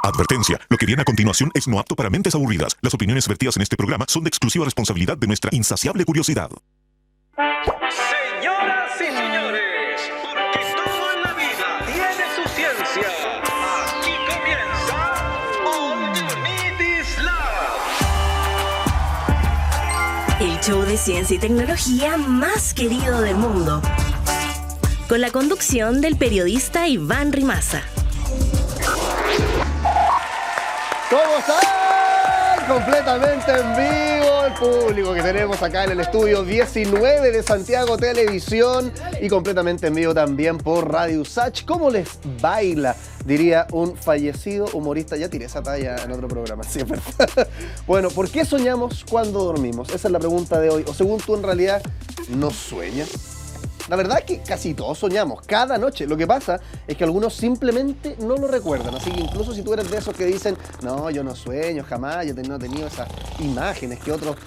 Advertencia, lo que viene a continuación es no apto para mentes aburridas. Las opiniones vertidas en este programa son de exclusiva responsabilidad de nuestra insaciable curiosidad. Señoras y señores, porque todo en la vida tiene su ciencia. Aquí comienza All You Need Is Love. El show de ciencia y tecnología más querido del mundo. Con la conducción del periodista Iván Rimaza. ¿Cómo están? Completamente en vivo el público que tenemos acá en el estudio 19 de Santiago Televisión y completamente en vivo también por Radio Usach. ¿Cómo les baila? Diría un fallecido humorista. Ya tiré esa talla en otro programa, sí, es verdad. Bueno, ¿por qué soñamos cuando dormimos? Esa es la pregunta de hoy. O según tú, en realidad, ¿no sueñas? La verdad es que casi todos soñamos, cada noche. Lo que pasa es que algunos simplemente no lo recuerdan. Así que incluso si tú eres de esos que dicen, no, yo no sueño jamás, yo no he tenido esas imágenes que otros,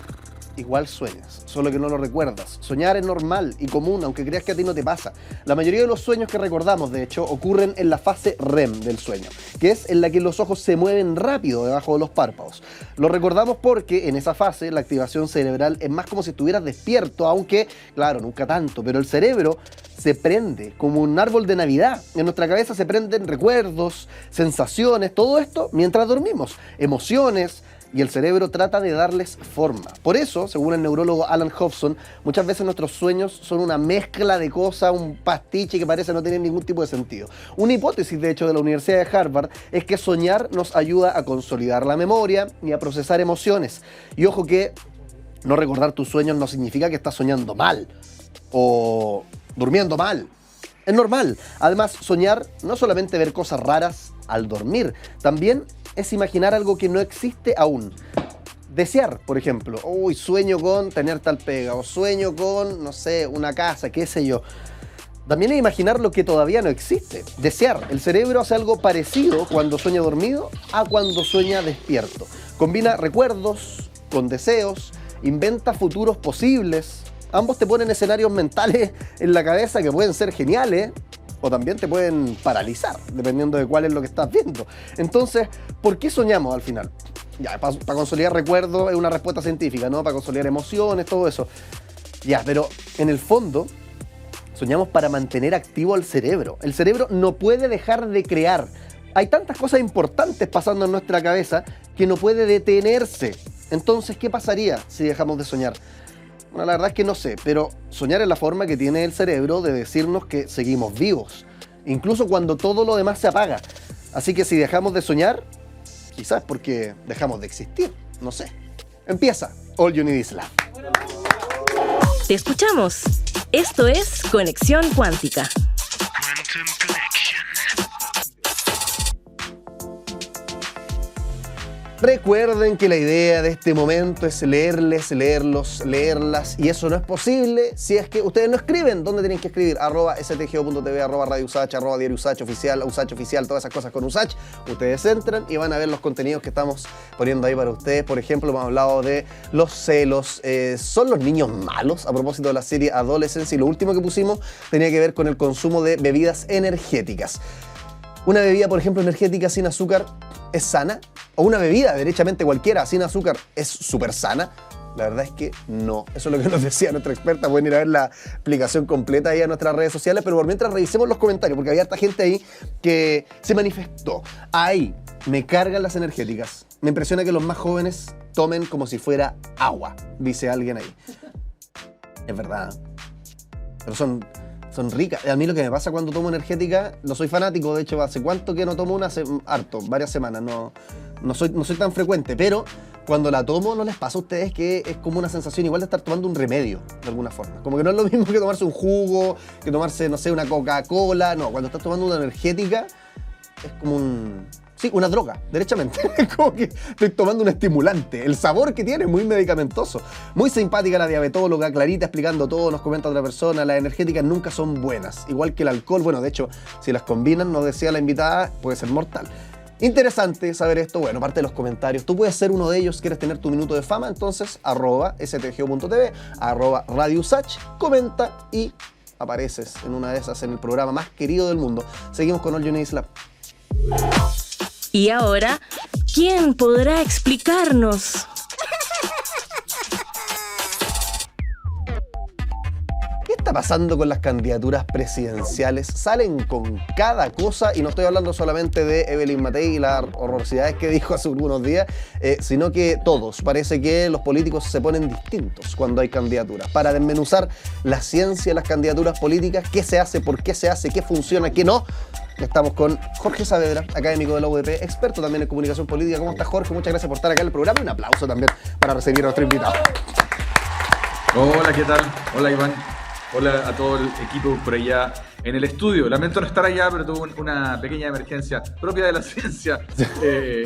igual sueñas, solo que no lo recuerdas. Soñar es normal y común, aunque creas que a ti no te pasa. La mayoría de los sueños que recordamos, de hecho, ocurren en la fase REM del sueño, que es en la que los ojos se mueven rápido debajo de los párpados. Lo recordamos porque en esa fase la activación cerebral es más como si estuvieras despierto, aunque, claro, nunca tanto, pero el cerebro se prende como un árbol de Navidad. En nuestra cabeza se prenden recuerdos, sensaciones, todo esto mientras dormimos, emociones, y el cerebro trata de darles forma. Por eso, según el neurólogo Alan Hobson, muchas veces nuestros sueños son una mezcla de cosas, un pastiche que parece no tener ningún tipo de sentido. Una hipótesis, de hecho, de la Universidad de Harvard es que soñar nos ayuda a consolidar la memoria y a procesar emociones. Y ojo que no recordar tus sueños no significa que estás soñando mal o durmiendo mal. Es normal. Además, soñar no es solamente ver cosas raras al dormir, también es imaginar algo que no existe aún. Desear, por ejemplo. Uy, sueño con tener tal pega, o sueño con, no sé, una casa, qué sé yo. También es imaginar lo que todavía no existe. Desear. El cerebro hace algo parecido cuando sueña dormido a cuando sueña despierto. Combina recuerdos con deseos, inventa futuros posibles. Ambos te ponen escenarios mentales en la cabeza que pueden ser geniales, o también te pueden paralizar, dependiendo de cuál es lo que estás viendo. Entonces, ¿por qué soñamos al final? Ya, para consolidar recuerdos es una respuesta científica, ¿no? Para consolidar emociones, todo eso. Ya, pero en el fondo, soñamos para mantener activo al cerebro. El cerebro no puede dejar de crear. Hay tantas cosas importantes pasando en nuestra cabeza que no puede detenerse. Entonces, ¿qué pasaría si dejamos de soñar? Bueno, la verdad es que no sé, pero soñar es la forma que tiene el cerebro de decirnos que seguimos vivos, incluso cuando todo lo demás se apaga. Así que si dejamos de soñar, quizás porque dejamos de existir, no sé. Empieza All You Need Is Love. Te escuchamos. Esto es Conexión Cuántica. Recuerden que la idea de este momento es leerles, leerlos, leerlas, y eso no es posible si es que ustedes no escriben. ¿Dónde tienen que escribir? @stgo.tv, @Radio Usach, @Diario Usach Oficial, Usach Oficial, todas esas cosas con Usach. Ustedes entran y van a ver los contenidos que estamos poniendo ahí para ustedes. Por ejemplo, hemos hablado de los celos. ¿Son los niños malos? A propósito de la serie Adolescence, y lo último que pusimos tenía que ver con el consumo de bebidas energéticas. Una bebida, por ejemplo, energética sin azúcar es sana, o una bebida derechamente cualquiera sin azúcar es súper sana. La verdad es que no. Eso es lo que nos decía nuestra experta. Pueden ir a ver la explicación completa ahí en nuestras redes sociales, pero por mientras revisemos los comentarios, porque había harta gente ahí que se manifestó. Ay, me cargan las energéticas. Me impresiona que los más jóvenes tomen como si fuera agua, dice alguien ahí. Es verdad. Pero son ricas. A mí lo que me pasa cuando tomo energética, no soy fanático, de hecho, hace cuánto que no tomo una, harto, varias semanas, no soy tan frecuente, pero cuando la tomo, ¿no les pasa a ustedes que es como una sensación igual de estar tomando un remedio, de alguna forma? Como que no es lo mismo que tomarse un jugo, que tomarse, no sé, una Coca-Cola. No, cuando estás tomando una energética, es como una droga, derechamente. Como que estoy tomando un estimulante. El sabor que tiene es muy medicamentoso. Muy simpática la diabetóloga, clarita, explicando todo. Nos comenta otra persona, las energéticas nunca son buenas. Igual que el alcohol, bueno, de hecho, si las combinan, nos decía la invitada, puede ser mortal. Interesante saber esto. Bueno, parte de los comentarios. Tú puedes ser uno de ellos, quieres tener tu minuto de fama, entonces @stgo.tv, @Radio Usach, comenta y apareces en una de esas en el programa más querido del mundo. Seguimos con All You Need Is Love. Y ahora, ¿quién podrá explicarnos? ¿Qué está pasando con las candidaturas presidenciales? Salen con cada cosa, y no estoy hablando solamente de Evelyn Matei y las horrorosidades que dijo hace algunos días, sino que todos. Parece que los políticos se ponen distintos cuando hay candidaturas. Para desmenuzar la ciencia de las candidaturas políticas, qué se hace, por qué se hace, qué funciona, qué no, estamos con Jorge Saavedra, académico de la UDP, experto también en comunicación política. ¿Cómo estás, Jorge? Muchas gracias por estar acá en el programa, y un aplauso también para recibir a nuestro invitado. Hola, ¿qué tal? Hola, Iván. Hola a todo el equipo por allá en el estudio. Lamento no estar allá, pero tuve una pequeña emergencia propia de la ciencia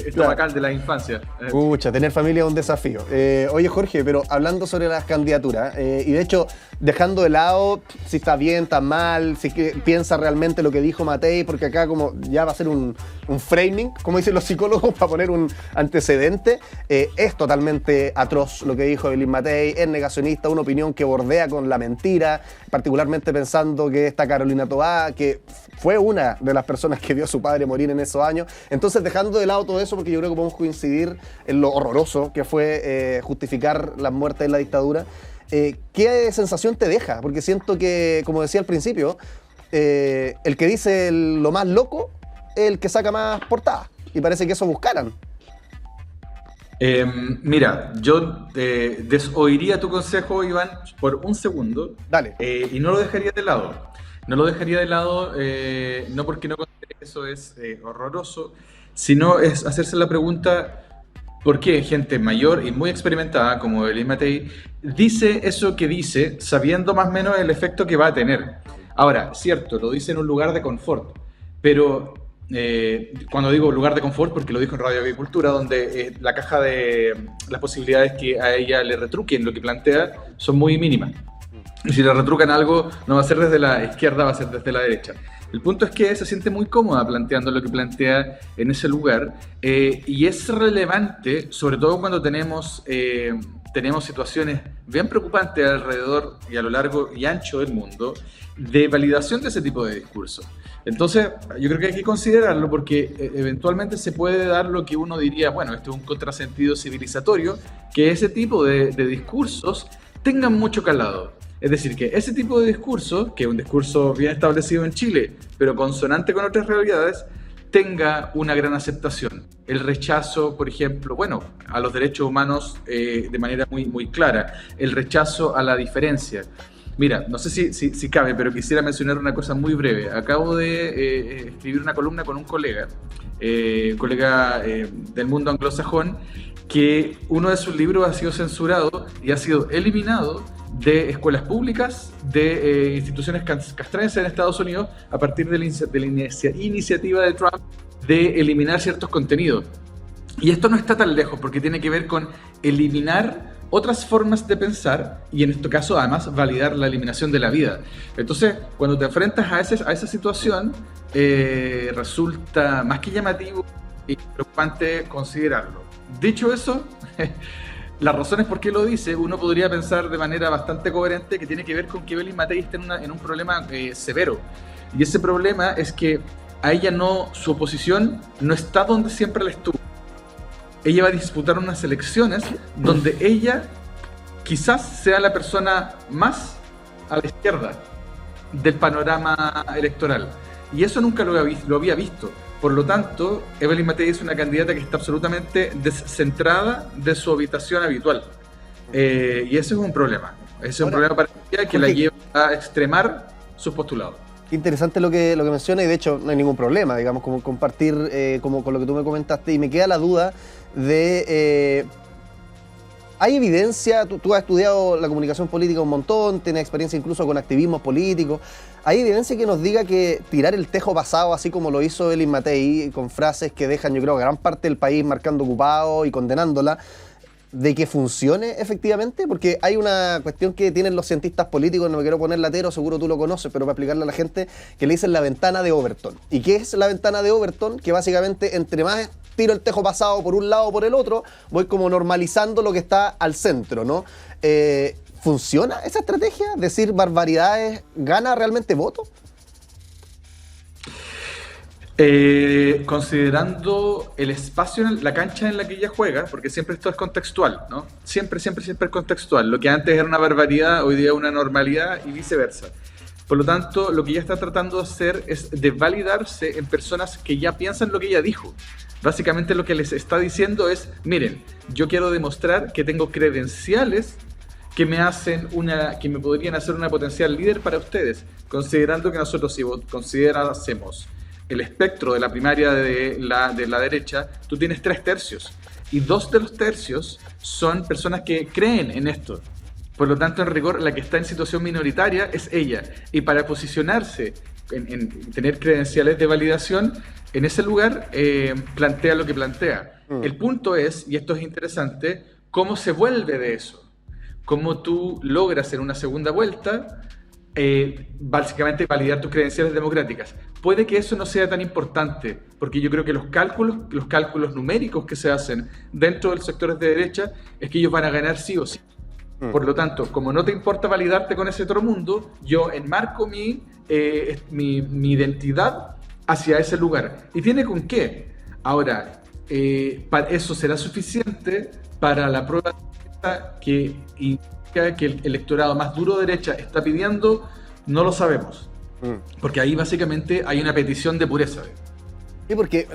estomacal de la infancia. Pucha, tener familia es un desafío. Oye, Jorge, pero hablando sobre las candidaturas, y de hecho, dejando de lado si está bien, está mal, si piensa realmente lo que dijo Matei, porque acá como ya va a ser un framing, como dicen los psicólogos, para poner un antecedente, es totalmente atroz lo que dijo Evelyn Matei, es negacionista, una opinión que bordea con la mentira, particularmente pensando que esta Carolina Toá, que fue una de las personas que vio a su padre morir en esos años. Entonces, dejando de lado todo eso, porque yo creo que podemos coincidir en lo horroroso que fue justificar las muertes en la dictadura, ¿qué sensación te deja? Porque siento que, como decía al principio, el que dice lo más loco es el que saca más portadas, y parece que eso buscaran. Mira, yo desoiría tu consejo, Iván, por un segundo. Dale. Y no lo dejaría de lado. No lo dejaría de lado, no porque no considere que eso es horroroso, sino es hacerse la pregunta: ¿por qué gente mayor y muy experimentada como Evelyn Matei dice eso que dice sabiendo más o menos el efecto que va a tener? Ahora, cierto, lo dice en un lugar de confort, pero cuando digo lugar de confort, porque lo dijo en Radio Agricultura, donde la caja de las posibilidades que a ella le retruquen lo que plantea son muy mínimas. Y si le retrucan algo, no va a ser desde la izquierda, va a ser desde la derecha. El punto es que se siente muy cómoda planteando lo que plantea en ese lugar, y es relevante, sobre todo cuando tenemos situaciones bien preocupantes alrededor y a lo largo y ancho del mundo de validación de ese tipo de discursos. Entonces, yo creo que hay que considerarlo, porque eventualmente se puede dar lo que uno diría, bueno, esto es un contrasentido civilizatorio, que ese tipo de discursos tengan mucho calado. Es decir, que ese tipo de discurso, que es un discurso bien establecido en Chile, pero consonante con otras realidades, tenga una gran aceptación. El rechazo, por ejemplo, a los derechos humanos de manera muy, muy clara. El rechazo a la diferencia. Mira, no sé si cabe, pero quisiera mencionar una cosa muy breve. Acabo de escribir una columna con un colega del mundo anglosajón, que uno de sus libros ha sido censurado y ha sido eliminado de escuelas públicas, de instituciones castrenses en Estados Unidos, a partir de la iniciativa de Trump de eliminar ciertos contenidos. Y esto no está tan lejos, porque tiene que ver con eliminar otras formas de pensar, y en este caso además validar la eliminación de la vida. Entonces, cuando te enfrentas a esa situación, resulta más que llamativo y preocupante considerarlo. Dicho eso, las razones por qué lo dice, uno podría pensar de manera bastante coherente que tiene que ver con que Evelyn Matei está en un problema severo. Y ese problema es que a ella su oposición no está donde siempre la estuvo. Ella va a disputar unas elecciones donde ella quizás sea la persona más a la izquierda del panorama electoral. Y eso nunca lo había visto. Por lo tanto, Evelyn Matei es una candidata que está absolutamente descentrada de su habitación habitual. Y ese es un problema. Ese es un problema para ella que la lleva a extremar sus postulados. Qué interesante lo que menciona, y de hecho no hay ningún problema, digamos, como compartir como con lo que tú me comentaste. Y me queda la duda de... ¿hay evidencia? Tú has estudiado la comunicación política un montón, tienes experiencia incluso con activismos políticos. ¿Hay evidencia que nos diga que tirar el tejo pasado, así como lo hizo Evelyn Matei, con frases que dejan, yo creo, a gran parte del país marcando ocupado y condenándola, de que funcione efectivamente? Porque hay una cuestión que tienen los cientistas políticos, no me quiero poner latero, seguro tú lo conoces, pero para explicarle a la gente, que le dicen la ventana de Overton. ¿Y qué es la ventana de Overton? Que básicamente, entre más tiro el tejo pasado por un lado o por el otro, voy como normalizando lo que está al centro, ¿no? ¿Funciona esa estrategia? ¿Decir barbaridades gana realmente votos? Considerando el espacio, la cancha en la que ella juega, porque siempre esto es contextual, ¿no? Siempre es contextual. Lo que antes era una barbaridad, hoy día es una normalidad y viceversa. Por lo tanto, lo que ella está tratando de hacer es de validarse en personas que ya piensan lo que ella dijo. Básicamente lo que les está diciendo es, miren, yo quiero demostrar que tengo credenciales que me podrían hacer una potencial líder para ustedes, considerando que nosotros, si considerásemos el espectro de la primaria de la derecha, tú tienes 3/3, y 2 de los tercios son personas que creen en esto. Por lo tanto, en rigor, la que está en situación minoritaria es ella. Y para posicionarse, en tener credenciales de validación, en ese lugar plantea lo que plantea. El punto es, y esto es interesante, cómo se vuelve de eso. Cómo tú logras en una segunda vuelta, básicamente, validar tus credenciales democráticas. Puede que eso no sea tan importante, porque yo creo que los cálculos numéricos que se hacen dentro de los sectores de derecha es que ellos van a ganar sí o sí. Por lo tanto, como no te importa validarte con ese otro mundo, yo enmarco mi identidad hacia ese lugar. ¿Y tiene con qué? Ahora, ¿eso será suficiente para la prueba que indica que el electorado más duro derecha está pidiendo? No lo sabemos. Porque ahí básicamente hay una petición de pureza. Sí, porque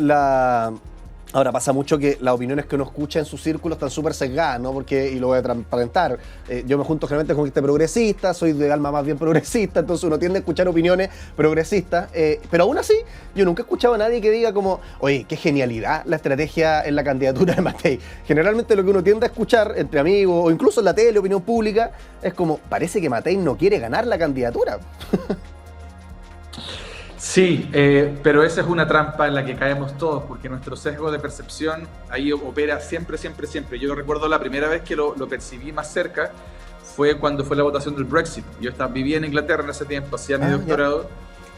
ahora pasa mucho que las opiniones que uno escucha en su círculo están súper sesgadas, ¿no? Y lo voy a transparentar. Yo me junto generalmente con gente progresista, soy de alma más bien progresista, entonces uno tiende a escuchar opiniones progresistas, pero aún así yo nunca he escuchado a nadie que diga como, oye, qué genialidad la estrategia en la candidatura de Matei. Generalmente lo que uno tiende a escuchar entre amigos o incluso en la tele, opinión pública, es como, parece que Matei no quiere ganar la candidatura. Sí, pero esa es una trampa en la que caemos todos, porque nuestro sesgo de percepción ahí opera siempre. Yo recuerdo la primera vez que lo percibí más cerca fue cuando fue la votación del Brexit. Yo vivía en Inglaterra en ese tiempo, hacía mi doctorado,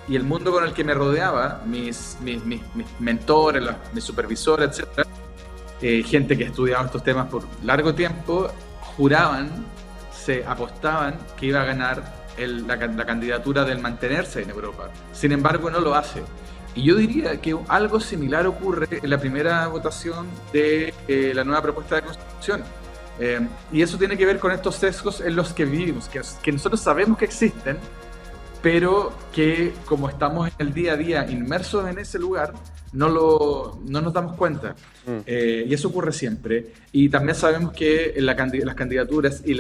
y el mundo con el que me rodeaba, mis mentores, mis supervisores, etc., gente que estudiaba estos temas por largo tiempo, se apostaban que iba a ganar la candidatura del mantenerse en Europa. Sin embargo, no lo hace. Y yo diría que algo similar ocurre en la primera votación de la nueva propuesta de Constitución. Y eso tiene que ver con estos sesgos en los que vivimos, que nosotros sabemos que existen, pero que como estamos en el día a día inmersos en ese lugar, no nos damos cuenta. Y eso ocurre siempre. Y también sabemos que las candidaturas y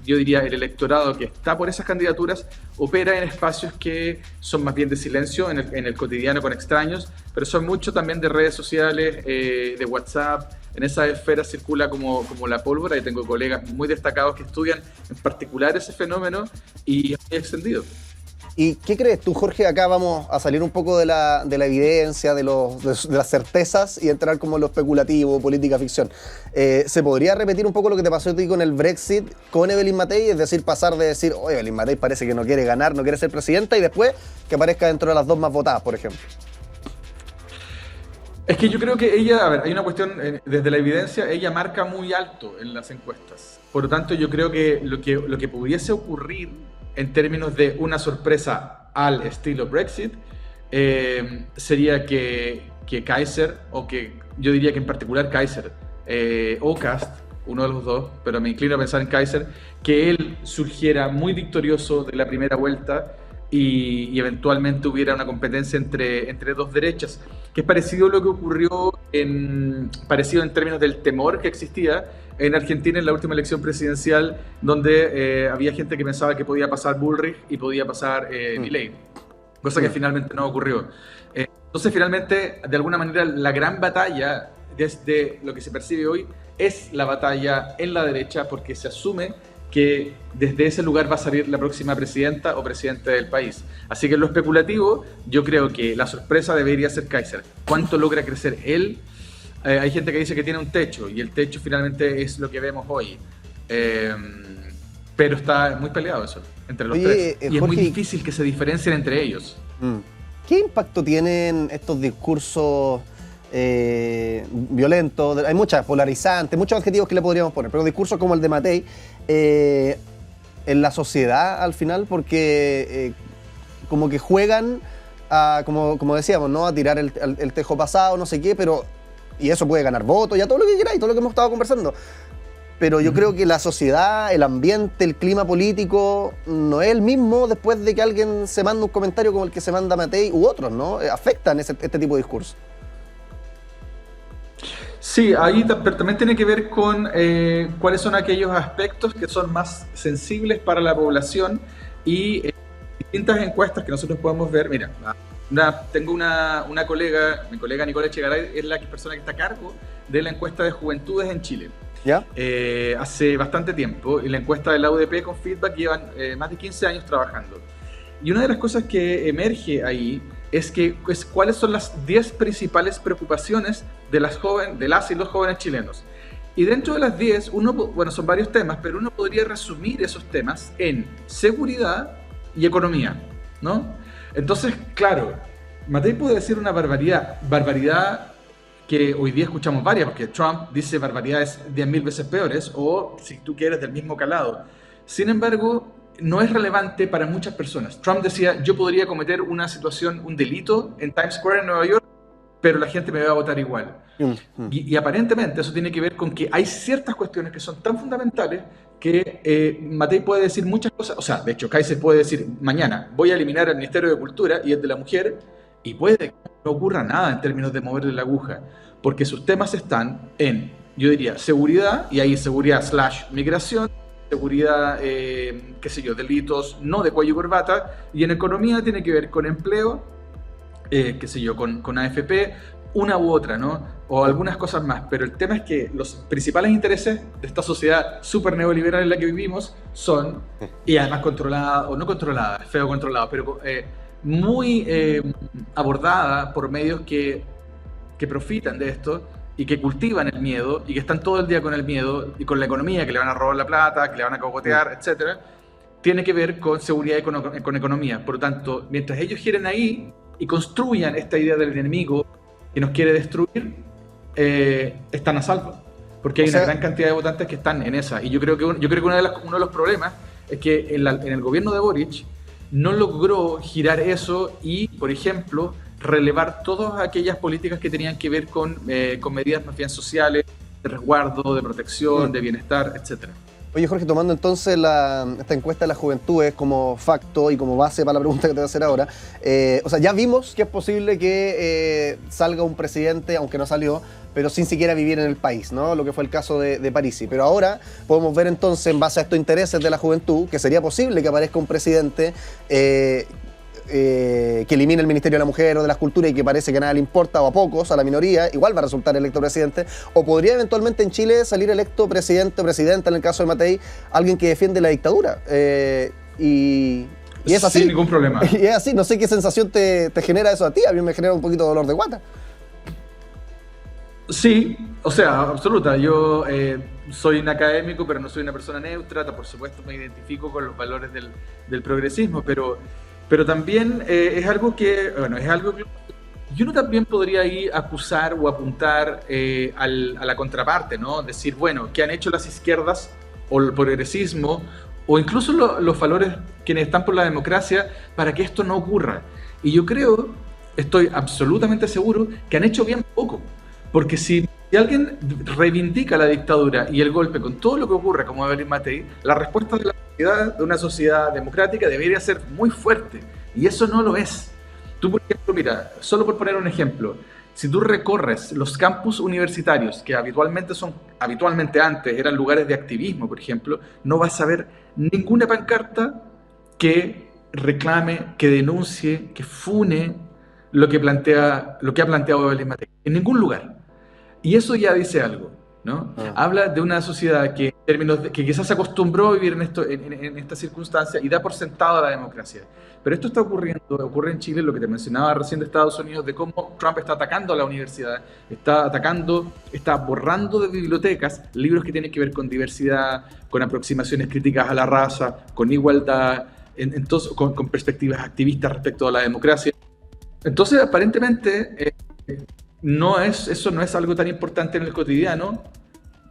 yo diría el electorado que está por esas candidaturas opera en espacios que son más bien de silencio, en el cotidiano con extraños, pero son mucho también de redes sociales, de WhatsApp. En esa esfera circula como la pólvora, y tengo colegas muy destacados que estudian en particular ese fenómeno y es muy extendido. ¿Y qué crees tú, Jorge? Acá vamos a salir un poco de la evidencia, de las certezas y entrar como en lo especulativo, política ficción. ¿Se podría repetir un poco lo que te pasó a ti con el Brexit, con Evelyn Matei? Es decir, pasar de decir, oye, Evelyn Matei parece que no quiere ganar, no quiere ser presidenta, y después que aparezca dentro de las 2 más votadas, por ejemplo. Es que yo creo que ella, hay una cuestión, desde la evidencia, ella marca muy alto en las encuestas. Por lo tanto, yo creo que lo que pudiese ocurrir en términos de una sorpresa al estilo Brexit, sería que Kaiser, o que yo diría que en particular Kaiser, o Kast, uno de los dos, pero me inclino a pensar en Kaiser, que él surgiera muy victorioso de la primera vuelta y eventualmente hubiera una competencia entre 2 derechas, que es parecido a lo que ocurrió parecido en términos del temor que existía en Argentina en la última elección presidencial, donde había gente que pensaba que podía pasar Bullrich y podía pasar Milei, cosa que finalmente no ocurrió. Entonces, finalmente, de alguna manera, la gran batalla desde lo que se percibe hoy es la batalla en la derecha, porque se asume que desde ese lugar va a salir la próxima presidenta o presidente del país. Así que en lo especulativo, yo creo que la sorpresa debería ser Kaiser. ¿Cuánto logra crecer él? Hay gente que dice que tiene un techo, y el techo finalmente es lo que vemos hoy. Pero está muy peleado eso, entre los tres. Y Jorge, es muy difícil que se diferencien entre ellos. ¿Qué impacto tienen estos discursos violentos? Hay muchas, polarizantes, muchos adjetivos que le podríamos poner, pero discursos como el de Matei en la sociedad al final, porque como que juegan como decíamos, ¿no? A tirar el tejo pasado, no sé qué, pero... Y eso puede ganar votos, ya todo lo que queráis, todo lo que hemos estado conversando. Pero yo creo que la sociedad, el ambiente, el clima político no es el mismo después de que alguien se manda un comentario como el que se manda Matei u otros, ¿no? Afectan este tipo de discurso. Sí, ahí pero también tiene que ver con cuáles son aquellos aspectos que son más sensibles para la población y distintas encuestas que nosotros podemos ver. Mira, tengo una colega, mi colega Nicole Echegaray es la persona que está a cargo de la encuesta de juventudes en Chile. ¿Ya? Hace bastante tiempo, y la encuesta de la UDP con Feedback llevan más de 15 años trabajando. Y una de las cosas que emerge ahí es cuáles son las 10 principales preocupaciones de las y los jóvenes chilenos. Y dentro de las 10, son varios temas, pero uno podría resumir esos temas en seguridad y economía, ¿no? Entonces, claro, Matei puede decir una barbaridad que hoy día escuchamos varias, porque Trump dice barbaridades 10.000 veces peores, o si tú quieres del mismo calado. Sin embargo, no es relevante para muchas personas. Trump decía, yo podría cometer un delito en Times Square en Nueva York, pero la gente me va a votar igual. Y aparentemente eso tiene que ver con que hay ciertas cuestiones que son tan fundamentales que Matei puede decir muchas cosas. O sea, de hecho, Kaiser puede decir mañana, voy a eliminar el Ministerio de Cultura y el de la Mujer, y puede que no ocurra nada en términos de moverle la aguja, porque sus temas están en, yo diría, seguridad, y ahí seguridad / migración, seguridad, delitos no de cuello y corbata, y en economía tiene que ver con empleo, con AFP, una u otra, ¿no? O algunas cosas más, pero el tema es que los principales intereses de esta sociedad súper neoliberal en la que vivimos son, y además controlada, o no controlada, feo controlada, pero muy abordada por medios que profitan de esto y que cultivan el miedo y que están todo el día con el miedo y con la economía, que le van a robar la plata, que le van a cogotear, etcétera, tiene que ver con seguridad y con economía. Por lo tanto, mientras ellos giren ahí y construyan esta idea del enemigo que nos quiere destruir, están a salvo. Porque hay una gran cantidad de votantes que están en esa. Y yo creo que uno de los problemas es que en el gobierno de Boric no logró girar eso y, por ejemplo, relevar todas aquellas políticas que tenían que ver con medidas más bien sociales, de resguardo, de protección, de bienestar, etcétera. Oye, Jorge, tomando entonces esta encuesta de las juventudes como facto y como base para la pregunta que te voy a hacer ahora, ya vimos que es posible que salga un presidente, aunque no salió, pero sin siquiera vivir en el país, ¿no? Lo que fue el caso de Parisi. Pero ahora podemos ver entonces, en base a estos intereses de la juventud, que sería posible que aparezca un presidente que elimine el Ministerio de la Mujer o de las Culturas y que parece que nada le importa, o a pocos, a la minoría, igual va a resultar electo presidente, o podría eventualmente en Chile salir electo presidente o presidenta, en el caso de Matei, alguien que defiende la dictadura. Y es así. Sin ningún problema. Y es así, no sé qué sensación te genera eso a ti, a mí me genera un poquito de dolor de guata. Sí, o sea, absoluta. Yo soy un académico, pero no soy una persona neutra. Por supuesto me identifico con los valores del progresismo, pero también es algo que y uno también podría ir a acusar o apuntar a la contraparte, ¿no? Decir, bueno, ¿qué han hecho las izquierdas o el progresismo o incluso los valores quienes están por la democracia para que esto no ocurra? Y yo estoy absolutamente seguro que han hecho bien poco. Porque si alguien reivindica la dictadura y el golpe con todo lo que ocurre, como Evelyn Matei, la respuesta de una sociedad democrática debería ser muy fuerte. Y eso no lo es. Tú, por ejemplo, mira, solo por poner un ejemplo, si tú recorres los campus universitarios, que habitualmente antes eran lugares de activismo, por ejemplo, no vas a ver ninguna pancarta que reclame, que denuncie, que fune lo que ha planteado Evelyn Matei. En ningún lugar. Y eso ya dice algo, ¿no? Habla de una sociedad que quizás se acostumbró a vivir en esta circunstancia y da por sentado a la democracia. Pero esto ocurre en Chile, lo que te mencionaba recién de Estados Unidos, de cómo Trump está atacando a la universidad, está borrando de bibliotecas libros que tienen que ver con diversidad, con aproximaciones críticas a la raza, con igualdad, entonces, con perspectivas activistas respecto a la democracia. Entonces, aparentemente, eso no es algo tan importante en el cotidiano,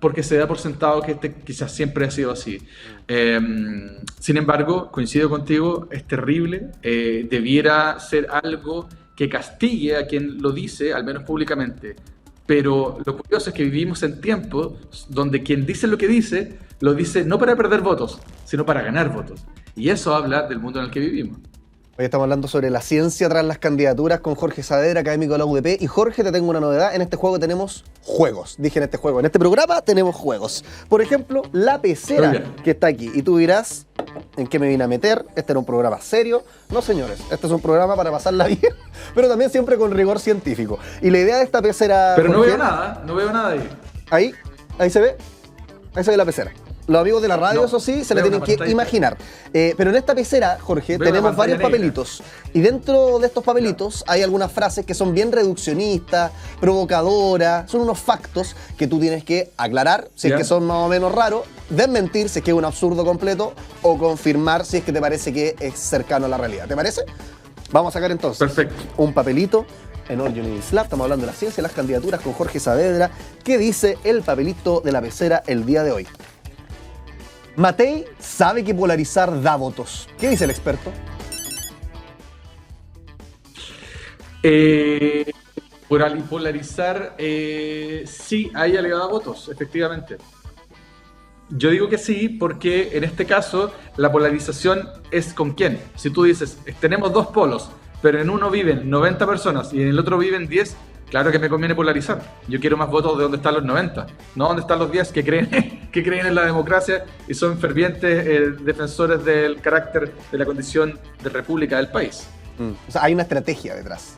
porque se da por sentado que quizás siempre ha sido así. Sin embargo, coincido contigo, es terrible, debiera ser algo que castigue a quien lo dice, al menos públicamente. Pero lo curioso es que vivimos en tiempos donde quien dice lo dice no para perder votos, sino para ganar votos. Y eso habla del mundo en el que vivimos. Hoy estamos hablando sobre la ciencia tras las candidaturas con Jorge Saavedra, académico de la UDP. Y Jorge, te tengo una novedad. En este juego tenemos juegos. Dije en este juego. En este programa tenemos juegos. Por ejemplo, la pecera que está aquí. Y tú dirás, ¿en qué me vine a meter? Este era un programa serio. No, señores. Este es un programa para pasarla bien, pero también siempre con rigor científico. Y la idea de esta pecera... Pero Jorge, no veo nada ahí. Ahí se ve. Ahí se ve la pecera. Los amigos de la radio, eso sí, se la tienen que imaginar. Pero en esta pecera, Jorge, tenemos varios papelitos. Y dentro de estos papelitos hay algunas frases que son bien reduccionistas, provocadoras. Son unos factos que tú tienes que aclarar si es que son más o menos raros, desmentir si es que es un absurdo completo o confirmar si es que te parece que es cercano a la realidad. ¿Te parece? Vamos a sacar entonces un papelito en All You Need Is Love. Estamos hablando de la ciencia y las candidaturas con Jorge Saavedra. ¿Qué dice el papelito de la pecera el día de hoy? Matei sabe que polarizar da votos. ¿Qué dice el experto? Polarizar, sí, hay alegada votos, efectivamente. Yo digo que sí porque en este caso la polarización es con quién. Si tú dices, tenemos dos polos, pero en uno viven 90 personas y en el otro viven 10, claro que me conviene polarizar. Yo quiero más votos de donde están los 90, no donde están los 10 que creen en la democracia y son fervientes defensores del carácter de la condición de república del país. O sea, hay una estrategia detrás.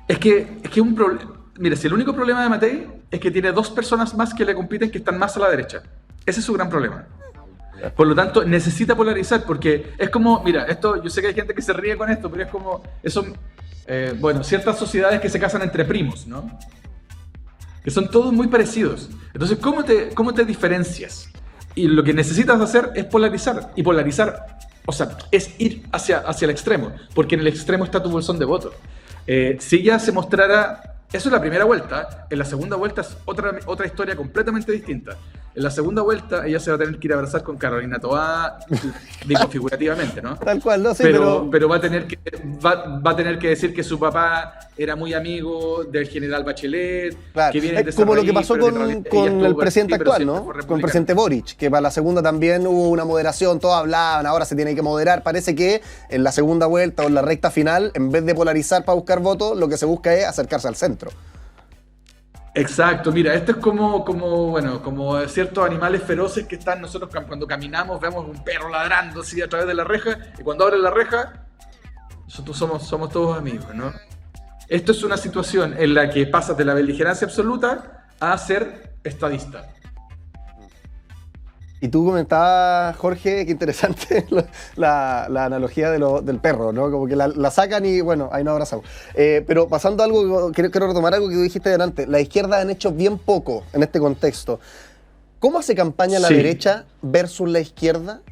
Es que un problema... Mira, si el único problema de Matei es que tiene dos personas más que le compiten que están más a la derecha. Ese es su gran problema. Por lo tanto, necesita polarizar porque es como... Mira, esto, yo sé que hay gente que se ríe con esto, pero es como... ciertas sociedades que se casan entre primos, ¿no? Que son todos muy parecidos. Entonces, ¿cómo te diferencias? Y lo que necesitas hacer es polarizar. Y polarizar, o sea, es ir hacia el extremo. Porque en el extremo está tu bolsón de votos. Si ya se mostrara... Eso es la primera vuelta. En la segunda vuelta es otra historia completamente distinta. En la segunda vuelta ella se va a tener que ir a abrazar con Carolina Toá, digo figurativamente, ¿no? Tal cual, no sé, pero va a tener que decir que su papá era muy amigo del general Bachelet, claro, que viene de como lo que raíz, pasó con el presidente actual, ¿no? Con el presidente Boric, que para la segunda también hubo una moderación, todos hablaban, ahora se tiene que moderar. Parece que en la segunda vuelta o en la recta final, en vez de polarizar para buscar votos, lo que se busca es acercarse al centro. Exacto, mira, esto es como ciertos animales feroces que están nosotros cuando caminamos, vemos un perro ladrando así a través de la reja, y cuando abre la reja, nosotros somos todos amigos, ¿no? Esto es una situación en la que pasas de la beligerancia absoluta a ser estadista. Y tú comentabas, Jorge, qué interesante la analogía del perro, ¿no? Como que la sacan y, bueno, ahí nos abrazamos. Pero pasando a algo, quiero retomar algo que tú dijiste delante. La izquierda han hecho bien poco en este contexto. ¿Cómo hace campaña la derecha versus la izquierda?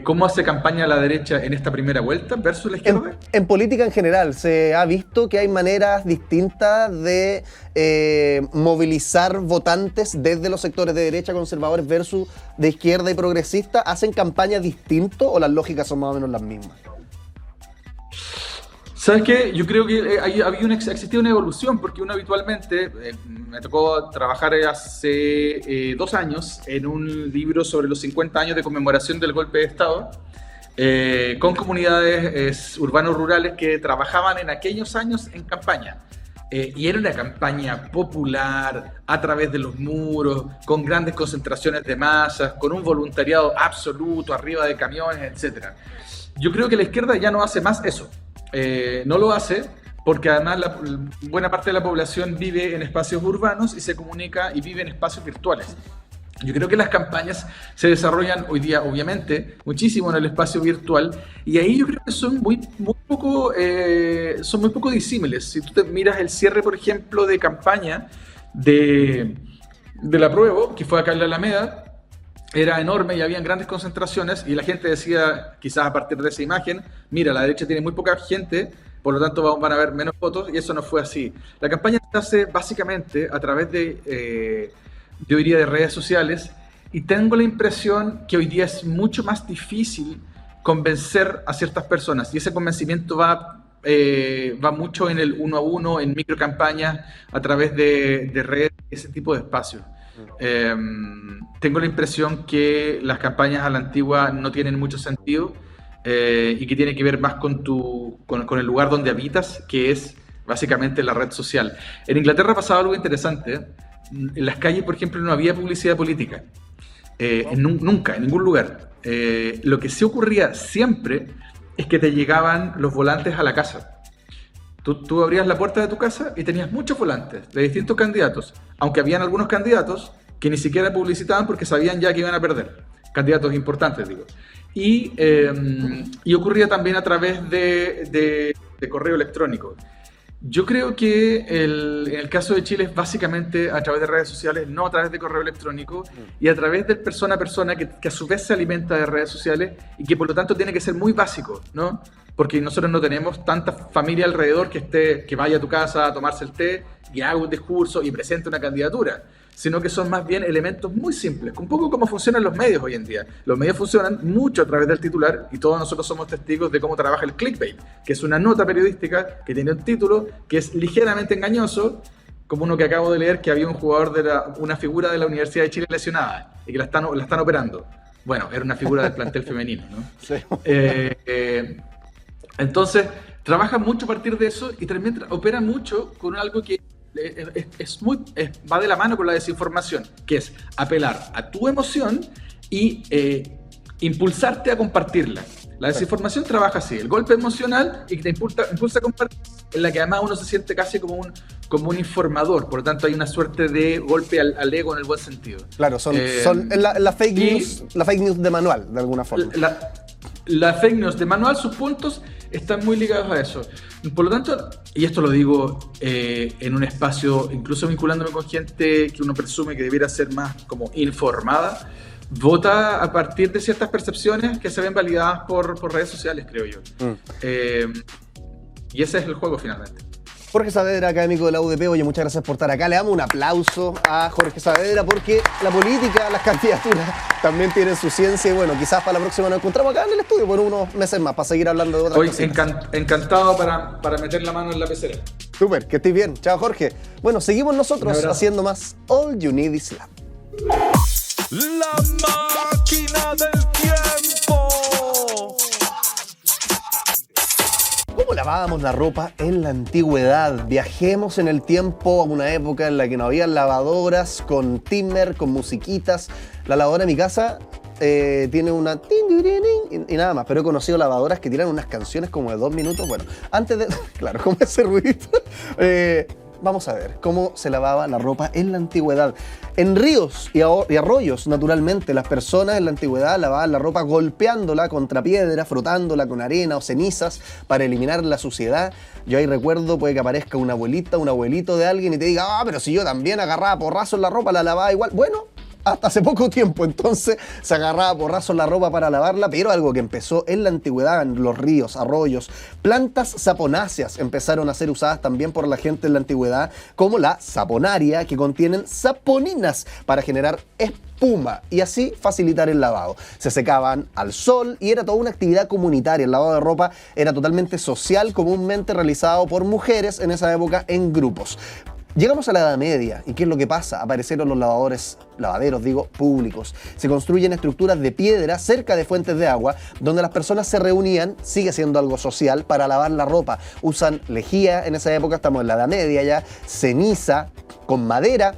¿Cómo hace campaña la derecha en esta primera vuelta versus la izquierda? En política en general, se ha visto que hay maneras distintas de movilizar votantes desde los sectores de derecha conservadores versus de izquierda y progresista. ¿Hacen campañas distintas o las lógicas son más o menos las mismas? ¿Sabes qué? Yo creo que existía una evolución, porque uno habitualmente, me tocó trabajar hace 2 años en un libro sobre los 50 años de conmemoración del golpe de Estado, con comunidades urbanos-rurales que trabajaban en aquellos años en campaña. Y era una campaña popular, a través de los muros, con grandes concentraciones de masas, con un voluntariado absoluto, arriba de camiones, etc. Yo creo que la izquierda ya no hace más eso. No lo hace porque además buena parte de la población vive en espacios urbanos y se comunica y vive en espacios virtuales. Yo creo que las campañas se desarrollan hoy día, obviamente, muchísimo en el espacio virtual, y ahí yo creo que son muy poco disímiles. Si tú te miras el cierre, por ejemplo, de campaña del apruebo, que fue acá en la Alameda, era enorme y habían grandes concentraciones y la gente decía, quizás a partir de esa imagen, mira, la derecha tiene muy poca gente por lo tanto van a haber menos votos, y eso no fue así. La campaña se hace básicamente a través de, yo diría, de redes sociales, y tengo la impresión que hoy día es mucho más difícil convencer a ciertas personas, y ese convencimiento va mucho en el 1 a 1, en microcampañas, a través de redes, ese tipo de espacios. Tengo la impresión que las campañas a la antigua no tienen mucho sentido, y que tiene que ver más con el lugar donde habitas, que es básicamente la red social. En Inglaterra pasaba algo interesante. En las calles, por ejemplo, no había publicidad política. Nunca, en ningún lugar. Lo que sí ocurría siempre es que te llegaban los volantes a la casa. Tú abrías la puerta de tu casa y tenías muchos volantes de distintos candidatos, aunque habían algunos candidatos que ni siquiera publicitaban porque sabían ya que iban a perder. Candidatos importantes, digo. Y ocurría también a través de correo electrónico. Yo creo que en el caso de Chile es básicamente a través de redes sociales, no a través de correo electrónico, y a través del persona a persona que a su vez se alimenta de redes sociales y que por lo tanto tiene que ser muy básico, ¿no? Porque nosotros no tenemos tanta familia alrededor que vaya a tu casa a tomarse el té y haga un discurso y presente una candidatura, sino que son más bien elementos muy simples, un poco como funcionan los medios hoy en día. Los medios funcionan mucho a través del titular, y todos nosotros somos testigos de cómo trabaja el clickbait, que es una nota periodística que tiene un título que es ligeramente engañoso, como uno que acabo de leer, que había un jugador una figura de la Universidad de Chile lesionada y que la están operando. Bueno, era una figura del plantel femenino, ¿no? Sí. Entonces, trabaja mucho a partir de eso, y también opera mucho con algo que va de la mano con la desinformación, que es apelar a tu emoción y impulsarte a compartirla. La desinformación trabaja así, el golpe emocional, y que te impulsa a compartir, en la que además uno se siente casi como un informador, por lo tanto hay una suerte de golpe al ego en el buen sentido. Claro, son la fake news de manual, de alguna forma. La fake news de manual, sus puntos están muy ligados a eso. Por lo tanto, y esto lo digo en un espacio, incluso vinculándome con gente que uno presume que debiera ser más como informada, vota a partir de ciertas percepciones que se ven validadas por redes sociales, creo yo. Y ese es el juego finalmente. Jorge Saavedra, académico de la UDP. Oye, muchas gracias por estar acá. Le damos un aplauso a Jorge Saavedra, porque la política, las candidaturas también tienen su ciencia, y bueno, quizás para la próxima nos encontramos acá en el estudio por unos meses más para seguir hablando de otras cosas. Encantado para meter la mano en la pecera. Súper, que estés bien. Chao, Jorge. Bueno, seguimos nosotros haciendo más All You Need Is Love. La máquina del tiempo. ¿Cómo lavábamos la ropa en la antigüedad? Viajemos en el tiempo a una época en la que no había lavadoras con timer, con musiquitas. La lavadora en mi casa tiene una y nada más, pero he conocido lavadoras que tiran unas canciones como de 2 minutos. Bueno, antes de... Claro, como ese ruidito. Vamos a ver cómo se lavaba la ropa en la antigüedad. En ríos y arroyos, naturalmente, las personas en la antigüedad lavaban la ropa golpeándola contra piedra, frotándola con arena o cenizas para eliminar la suciedad. Yo ahí recuerdo, puede que aparezca una abuelita, un abuelito de alguien y te diga, pero si yo también agarraba porrazos la ropa, la lavaba igual. Bueno, hasta hace poco tiempo, entonces, se agarraba porrazos la ropa para lavarla, pero algo que empezó en la antigüedad, en los ríos, arroyos. Plantas saponáceas empezaron a ser usadas también por la gente en la antigüedad, como la saponaria, que contienen saponinas para generar espuma y así facilitar el lavado. Se secaban al sol y era toda una actividad comunitaria. El lavado de ropa era totalmente social, comúnmente realizado por mujeres en esa época en grupos. Llegamos a la Edad Media, ¿y qué es lo que pasa? Aparecieron los lavaderos públicos. Se construyen estructuras de piedra cerca de fuentes de agua, donde las personas se reunían, sigue siendo algo social, para lavar la ropa. Usan lejía, en esa época estamos en la Edad Media ya, ceniza, con madera,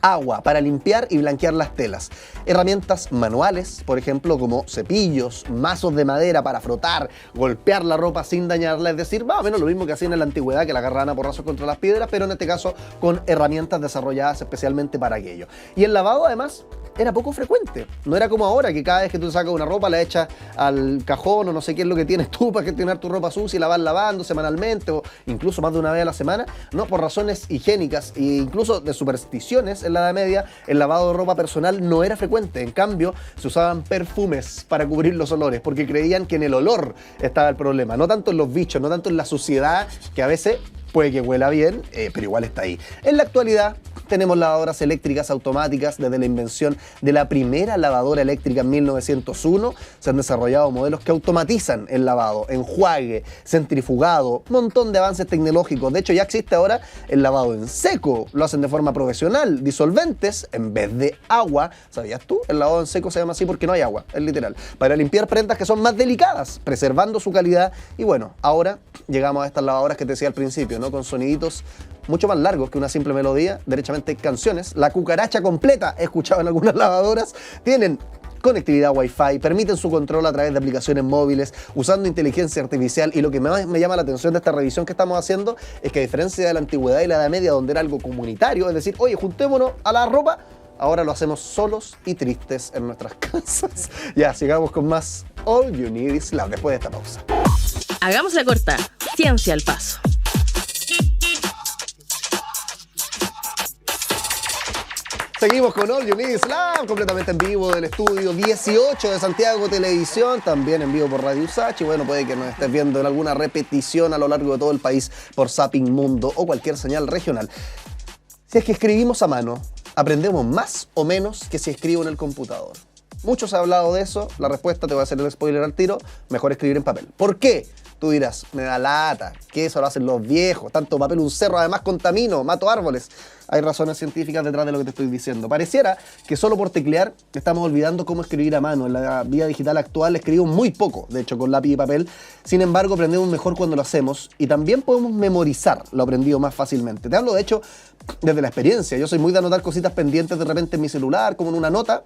agua para limpiar y blanquear las telas. Herramientas manuales, por ejemplo, como cepillos, mazos de madera para frotar, golpear la ropa sin dañarla, es decir, más o menos lo mismo que hacían en la antigüedad, que la agarraban a porrazos contra las piedras, pero en este caso con herramientas desarrolladas especialmente para aquello. Y el lavado, además, era poco frecuente. No era como ahora, que cada vez que tú sacas una ropa la echas al cajón o no sé qué es lo que tienes tú para gestionar tu ropa sucia y la vas lavando semanalmente o incluso más de una vez a la semana. No, por razones higiénicas e incluso de supersticiones, en la Edad Media, el lavado de ropa personal no era frecuente. En cambio, se usaban perfumes para cubrir los olores, porque creían que en el olor estaba el problema. No tanto en los bichos, no tanto en la suciedad, que a veces puede que huela bien, pero igual está ahí. En la actualidad tenemos lavadoras eléctricas automáticas. Desde la invención de la primera lavadora eléctrica en 1901 se han desarrollado modelos que automatizan el lavado, enjuague, centrifugado, montón de avances tecnológicos. De hecho, ya existe ahora el lavado en seco, lo hacen de forma profesional, disolventes en vez de agua. ¿Sabías tú? El lavado en seco se llama así porque no hay agua, es literal, para limpiar prendas que son más delicadas, preservando su calidad. Y bueno, ahora llegamos a estas lavadoras que te decía al principio, ¿no? Con soniditos mucho más largos que una simple melodía, derechamente canciones. La cucaracha completa, he escuchado en algunas lavadoras, tienen conectividad Wi-Fi, permiten su control a través de aplicaciones móviles, usando inteligencia artificial. Y lo que más me llama la atención de esta revisión que estamos haciendo es que, a diferencia de la antigüedad y la Edad Media, donde era algo comunitario, es decir, oye, juntémonos a la ropa, ahora lo hacemos solos y tristes en nuestras casas. Ya, sigamos con más All You Need Is Love después de esta pausa. Hagamos la corta. Ciencia al paso. Seguimos con All You Need Is Love, completamente en vivo del estudio 18 de Santiago Televisión, también en vivo por Radio Usach. Y bueno, puede que nos estés viendo en alguna repetición a lo largo de todo el país por Zapping Mundo o cualquier señal regional. Si es que escribimos a mano, ¿aprendemos más o menos que si escribo en el computador? Muchos han hablado de eso. La respuesta, te voy a hacer el spoiler al tiro: mejor escribir en papel. ¿Por qué? Tú dirás, me da lata, que eso lo hacen los viejos, tanto papel, un cerro, además contamino, mato árboles. Hay razones científicas detrás de lo que te estoy diciendo. Pareciera que solo por teclear estamos olvidando cómo escribir a mano. En la vida digital actual escribimos muy poco, de hecho, con lápiz y papel. Sin embargo, aprendemos mejor cuando lo hacemos, y también podemos memorizar lo aprendido más fácilmente. Te hablo, de hecho, desde la experiencia. Yo soy muy de anotar cositas pendientes de repente en mi celular, como en una nota,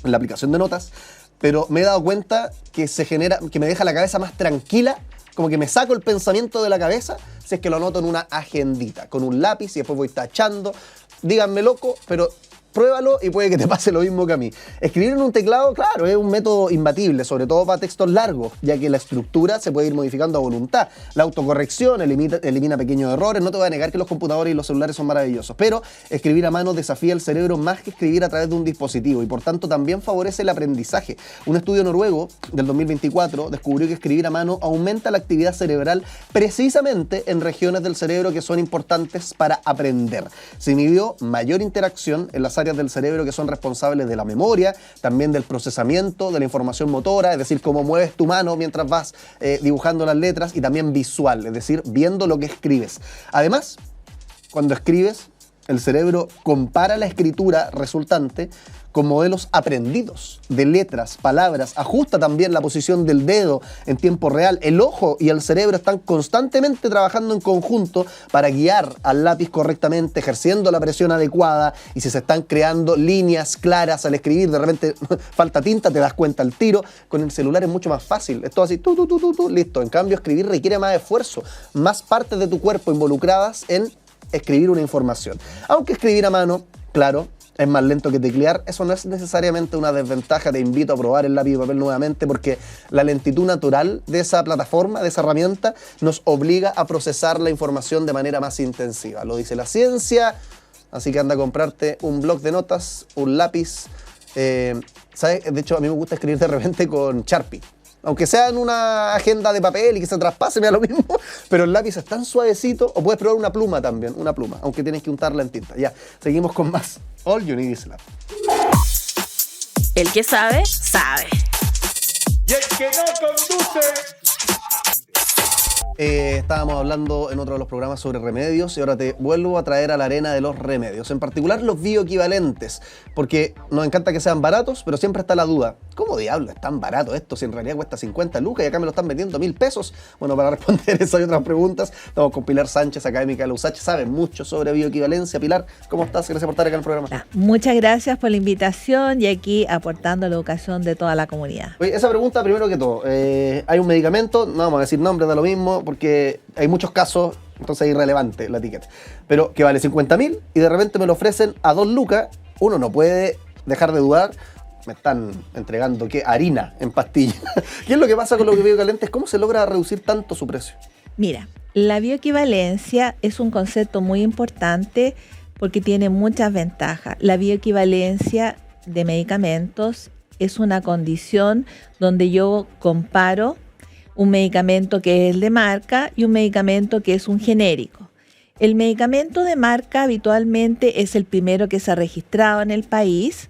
en la aplicación de notas, pero me he dado cuenta que que me deja la cabeza más tranquila, como que me saco el pensamiento de la cabeza si es que lo anoto en una agendita, con un lápiz, y después voy tachando. Díganme loco, pero pruébalo y puede que te pase lo mismo que a mí. Escribir en un teclado, claro, es un método imbatible, sobre todo para textos largos, ya que la estructura se puede ir modificando a voluntad. La autocorrección elimina pequeños errores. No te voy a negar que los computadores y los celulares son maravillosos, pero escribir a mano desafía el cerebro más que escribir a través de un dispositivo, y por tanto también favorece el aprendizaje. Un estudio noruego del 2024 descubrió que escribir a mano aumenta la actividad cerebral precisamente en regiones del cerebro que son importantes para aprender. Se inhibió mayor interacción en las áreas del cerebro que son responsables de la memoria, también del procesamiento, de la información motora, es decir, cómo mueves tu mano mientras vas dibujando las letras, y también visual, es decir, viendo lo que escribes. Además, cuando escribes, el cerebro compara la escritura resultante con modelos aprendidos de letras, palabras, ajusta también la posición del dedo en tiempo real. El ojo y el cerebro están constantemente trabajando en conjunto para guiar al lápiz correctamente, ejerciendo la presión adecuada, y si se están creando líneas claras al escribir, de repente falta tinta, te das cuenta al tiro. Con el celular es mucho más fácil, es todo así, listo. En cambio, escribir requiere más esfuerzo, más partes de tu cuerpo involucradas en escribir una información. Aunque escribir a mano, claro, es más lento que teclear, eso no es necesariamente una desventaja. Te invito a probar el lápiz y papel nuevamente, porque la lentitud natural de esa plataforma, de esa herramienta, nos obliga a procesar la información de manera más intensiva. Lo dice la ciencia, así que anda a comprarte un bloc de notas, un lápiz. ¿Sabes? De hecho, a mí me gusta escribir de repente con Sharpie. Aunque sea en una agenda de papel y que se traspase, me da lo mismo, pero el lápiz es tan suavecito. O puedes probar una pluma también, una pluma, aunque tienes que untarla en tinta. Ya, seguimos con más All You Need Is Love. El que sabe, sabe. Y el que no conduce. Estábamos hablando en otro de los programas sobre remedios, y ahora te vuelvo a traer a la arena de los remedios, en particular los bioequivalentes, porque nos encanta que sean baratos, pero siempre está la duda: ¿cómo diablo es tan barato esto si en realidad cuesta 50 lucas y acá me lo están vendiendo 1.000 pesos? Bueno, para responder esa y otras preguntas, estamos con Pilar Sánchez, académica de la USACH, sabe mucho sobre bioequivalencia. Pilar, ¿cómo estás? Gracias por estar acá en el programa. Muchas gracias por la invitación, y aquí aportando a la educación de toda la comunidad. Oye, esa pregunta, primero que todo, hay un medicamento, no vamos a decir nombres, da lo mismo, porque hay muchos casos, entonces es irrelevante la etiqueta, pero que vale 50.000 y de repente me lo ofrecen a 2 lucas, uno no puede dejar de dudar: me están entregando, ¿qué? Harina en pastilla. ¿Qué es lo que pasa con los bioequivalentes? ¿Cómo se logra reducir tanto su precio? Mira, la bioequivalencia es un concepto muy importante porque tiene muchas ventajas. La bioequivalencia de medicamentos es una condición donde yo comparo un medicamento que es el de marca y un medicamento que es un genérico. El medicamento de marca habitualmente es el primero que se ha registrado en el país.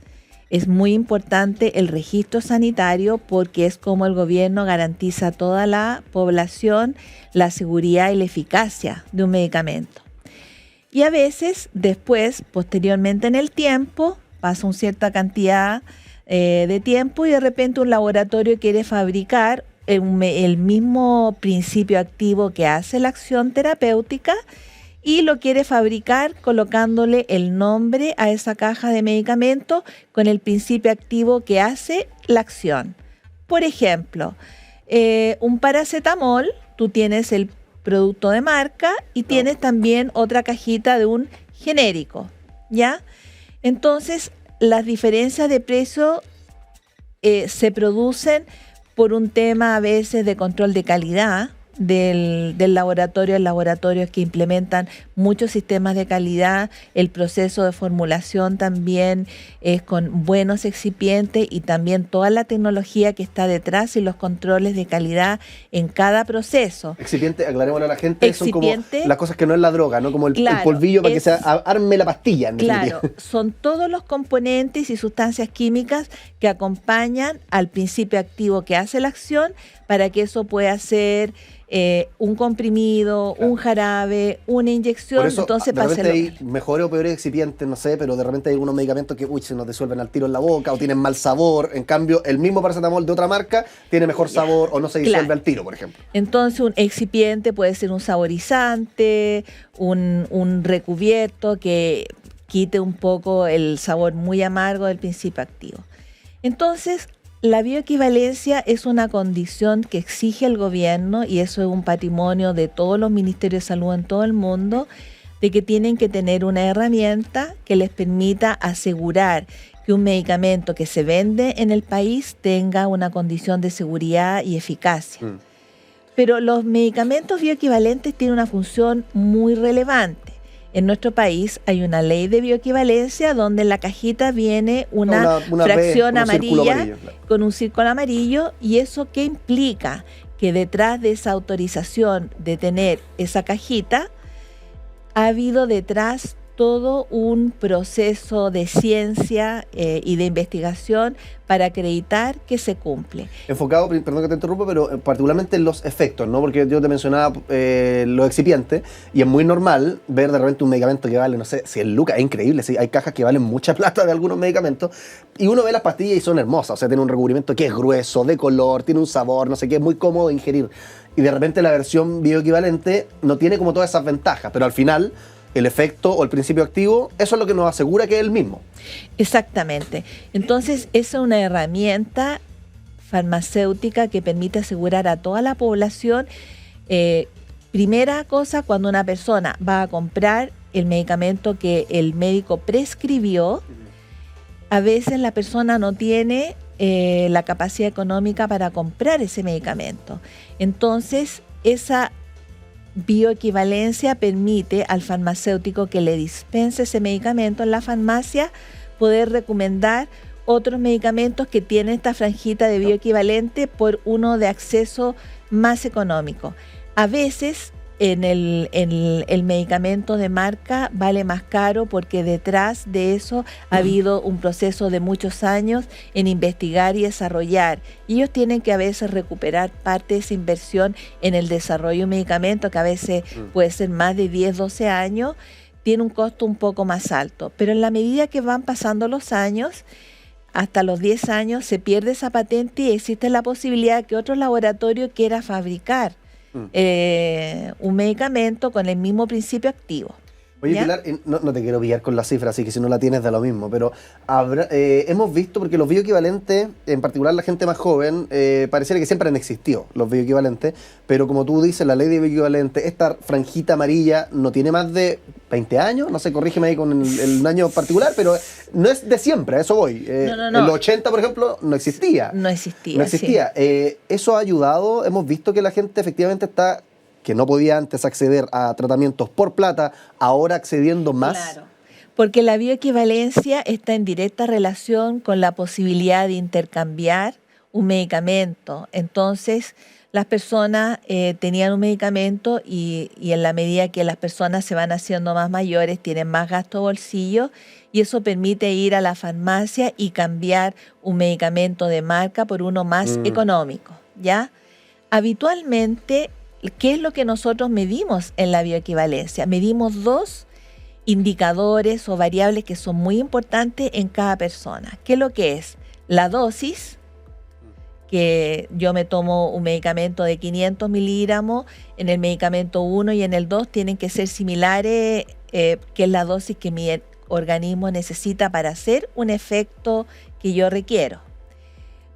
Es muy importante el registro sanitario porque es como el gobierno garantiza a toda la población la seguridad y la eficacia de un medicamento. Y a veces, después, posteriormente en el tiempo, pasa una cierta cantidad de tiempo y de repente un laboratorio quiere fabricar el mismo principio activo que hace la acción terapéutica y lo quiere fabricar colocándole el nombre a esa caja de medicamento con el principio activo que hace la acción. Por ejemplo, un paracetamol, tú tienes el producto de marca y tienes también otra cajita de un genérico, ¿ya? Entonces, las diferencias de precio se producen por un tema a veces de control de calidad del laboratorio. El laboratorio es que implementan muchos sistemas de calidad, el proceso de formulación también es con buenos excipientes y también toda la tecnología que está detrás y los controles de calidad en cada proceso. Excipiente, aclarémosle a la gente, son como Excipiente, las cosas que no es la droga, ¿no? Como el claro, polvillo para que se arme la pastilla. En Claro, definitiva. son todos los componentes y sustancias químicas que acompañan al principio activo que hace la acción para que eso pueda ser un comprimido, un jarabe, una inyección. Por eso, entonces de repente hay pase mejores o peores excipientes, no sé, pero de repente hay algunos medicamentos que se nos disuelven al tiro en la boca o tienen mal sabor. En cambio, el mismo paracetamol de otra marca tiene mejor sabor o no se disuelve al tiro, por ejemplo. Entonces un excipiente puede ser un saborizante, un recubierto que quite un poco el sabor muy amargo del principio activo. Entonces, la bioequivalencia es una condición que exige el gobierno y eso es un patrimonio de todos los ministerios de salud en todo el mundo, de que tienen que tener una herramienta que les permita asegurar que un medicamento que se vende en el país tenga una condición de seguridad y eficacia. Pero los medicamentos bioequivalentes tienen una función muy relevante. En nuestro país hay una ley de bioequivalencia donde en la cajita viene una fracción amarilla con un círculo amarillo. ¿Y eso qué implica? Que detrás de esa autorización de tener esa cajita ha habido detrás todo un proceso de ciencia y de investigación para acreditar que se cumple. Enfocado, perdón que te interrumpa, pero particularmente en los efectos, ¿no? Porque yo te mencionaba los excipientes y es muy normal ver de repente un medicamento que vale, no sé, 100 lucas, es increíble, ¿sí? Hay cajas que valen mucha plata de algunos medicamentos y uno ve las pastillas y son hermosas, o sea, tiene un recubrimiento que es grueso, de color, tiene un sabor, no sé qué, es muy cómodo de ingerir. Y de repente la versión bioequivalente no tiene como todas esas ventajas, pero al final el efecto o el principio activo, eso es lo que nos asegura que es el mismo. Exactamente. Entonces, esa es una herramienta farmacéutica que permite asegurar a toda la población. Primera cosa, cuando una persona va a comprar el medicamento que el médico prescribió, a veces la persona no tiene la capacidad económica para comprar ese medicamento. Entonces, esa bioequivalencia permite al farmacéutico que le dispense ese medicamento en la farmacia poder recomendar otros medicamentos que tienen esta franjita de bioequivalente por uno de acceso más económico. A veces el medicamento de marca vale más caro porque detrás de eso ha habido un proceso de muchos años en investigar y desarrollar. Y ellos tienen que a veces recuperar parte de esa inversión en el desarrollo de un medicamento que a veces puede ser más de 10, 12 años, tiene un costo un poco más alto. Pero en la medida que van pasando los años, hasta los 10 años se pierde esa patente y existe la posibilidad de que otro laboratorio quiera fabricar un medicamento con el mismo principio activo. Oye, ¿ya? Pilar, no te quiero pillar con la cifra, así que si no la tienes da lo mismo, pero hemos visto, porque los bioequivalentes, en particular la gente más joven, pareciera que siempre han existido los bioequivalentes, pero como tú dices, la ley de bioequivalentes, esta franjita amarilla no tiene más de 20 años, no sé, corrígeme ahí con el año particular, pero no es de siempre, a eso voy. No. En los 80, por ejemplo, no existía. No existía. No existía. Sí. Eso ha ayudado, hemos visto que la gente efectivamente está, que no podía antes acceder a tratamientos por plata, ahora accediendo más. Claro. Porque la bioequivalencia está en directa relación con la posibilidad de intercambiar un medicamento. Entonces, las personas tenían un medicamento y en la medida que las personas se van haciendo más mayores, tienen más gasto bolsillo y eso permite ir a la farmacia y cambiar un medicamento de marca por uno más económico, ¿ya? Habitualmente, ¿qué es lo que nosotros medimos en la bioequivalencia? Medimos 2 indicadores o variables que son muy importantes en cada persona. ¿Qué es lo que es? La dosis, que yo me tomo un medicamento de 500 miligramos, en el medicamento 1 y en el 2 tienen que ser similares, que es la dosis que mi organismo necesita para hacer un efecto que yo requiero.